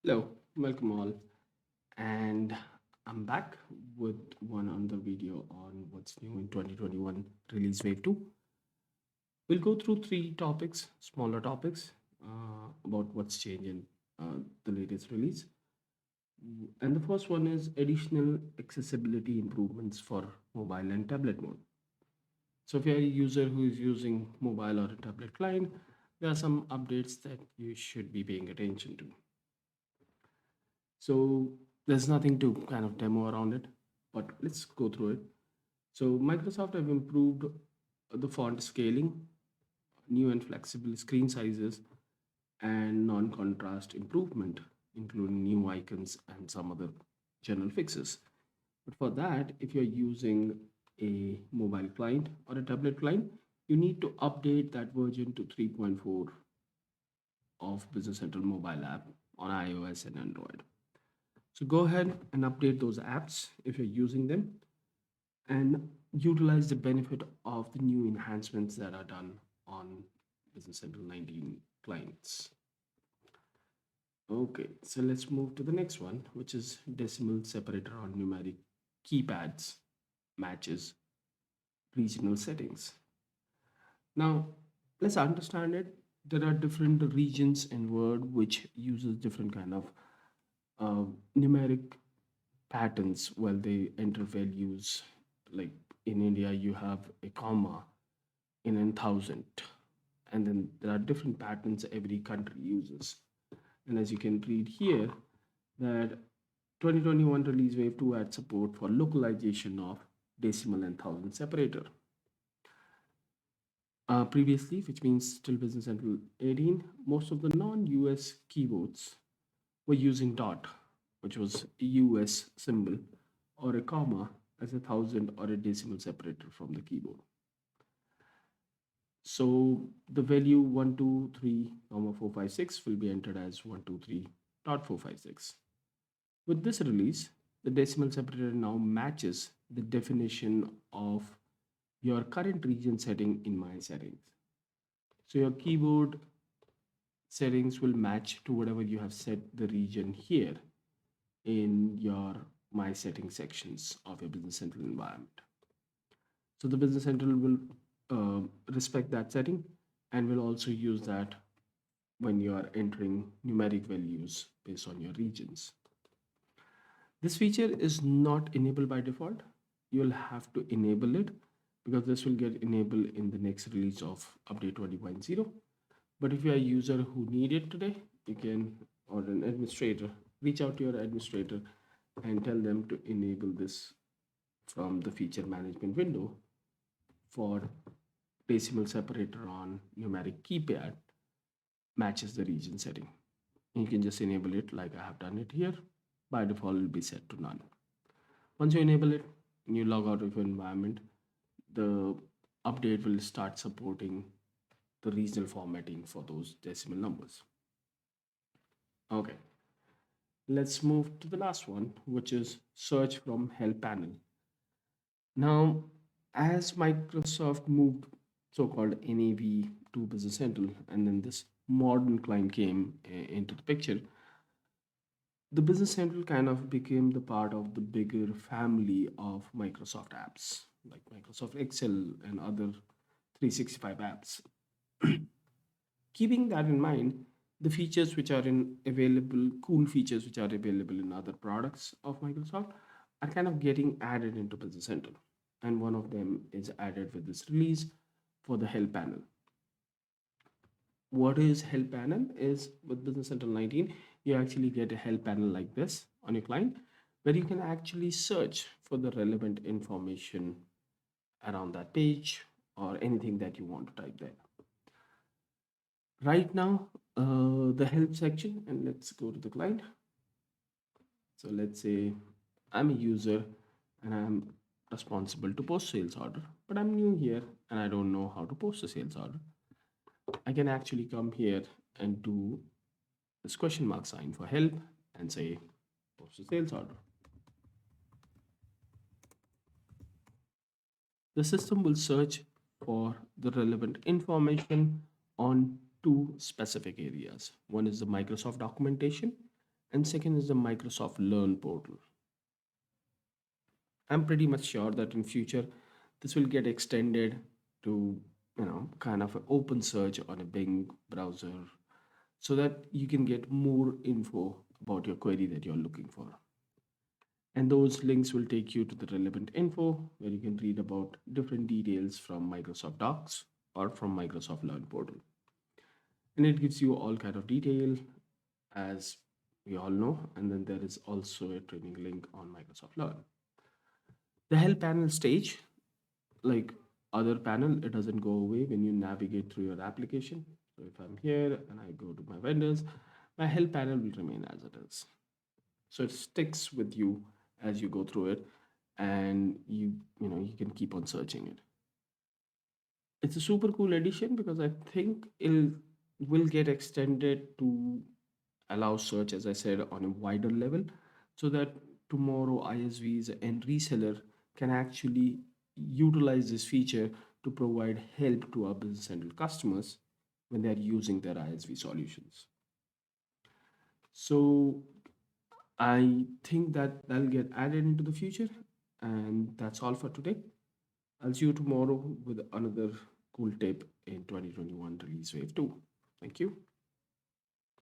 Hello, welcome all, and I'm back with one other video on what's new in 2021 release wave 2. We'll go through three topics, smaller topics, about what's changed in the latest release. And the first one is additional accessibility improvements for mobile and tablet mode. So if you're a user who is using mobile or a tablet client, there are some updates that you should be paying attention to. So there's nothing to kind of demo around it, but let's go through it. So Microsoft have improved the font scaling, new and flexible screen sizes, and non-contrast improvement, including new icons and some other general fixes. But for that, if you're using a mobile client or a tablet client, you need to update that version to 3.4 of Business Central mobile app on iOS and Android. So go ahead and update those apps if you're using them and utilize the benefit of the new enhancements that are done on Business Central 19 clients. Okay, so let's move to the next one, which is decimal separator on numeric keypads matches regional settings. Now, let's understand it. There are different regions in Word which uses different kind of uh, numeric patterns while they enter values. Like in India, you have a comma in 1,000, and then there are different patterns every country uses. And as you can read here, that 2021 release wave 2 adds support for localization of decimal and thousand separator. Previously, which means still Business Central 18, most of the non-US keyboards were using dot, which was a US symbol, or a comma as a thousand or a decimal separator from the keyboard. So the value 123, 456 will be entered as 123.456. With this release, the decimal separator now matches the definition of your current region setting in my settings. So your keyboard settings will match to whatever you have set the region here in your my setting sections of your Business Central environment. So the Business Central will respect that setting and will also use that when you are entering numeric values based on your regions. This feature is not enabled by default. You'll have to enable it because this will get enabled in the next release of update 20.0. But if you're a user who need it today, you can, or an administrator, reach out to your administrator and tell them to enable this from the feature management window for decimal separator on numeric keypad matches the region setting. And you can just enable it like I have done it here. By default, it will be set to none. Once you enable it and you log out of your environment, the update will start supporting the regional formatting for those decimal numbers. Okay, let's move to the last one, which is search from help panel. Now, as Microsoft moved so-called NAV to Business Central, and then this modern client came into the picture, the Business Central kind of became the part of the bigger family of Microsoft apps, like Microsoft Excel and other 365 apps. Keeping that in mind, the features which are in available, cool features which are available in other products of Microsoft are kind of getting added into Business Central. And one of them is added with this release for the help panel. What is help panel is with Business Central 19, you actually get a help panel like this on your client where you can actually search for the relevant information around that page or anything that you want to type there. Right now, the help section, and let's go to the client. So let's say I'm a user and I'm responsible to post sales order, but I'm new here and I don't know how to post a sales order. I can actually come here and do this question mark sign for help and say post a sales order. The system will search for the relevant information on two specific areas. One is the Microsoft documentation And second is the Microsoft Learn portal. I'm pretty much sure that in future this will get extended to, kind of an open search on a Bing browser so that you can get more info about your query that you're looking for. And those links will take you to the relevant info where you can read about different details from Microsoft Docs or from Microsoft Learn portal. And it gives you all kind of detail as we all know. And then there is also a training link on Microsoft Learn. The help panel stage, like other panel, it doesn't go away when you navigate through your application. So if I'm here and I go to my vendors, my help panel will remain as it is. So it sticks with you as you go through it, and you can keep on searching it. It's a super cool addition because I think it will get extended to allow search, as I said, on a wider level, so that tomorrow ISVs and reseller can actually utilize this feature to provide help to our business central customers when they are using their ISV solutions. So I think that that'll get added into the future, and that's all for today. I'll see you tomorrow with another cool tip in 2021 release wave 2. Thank you.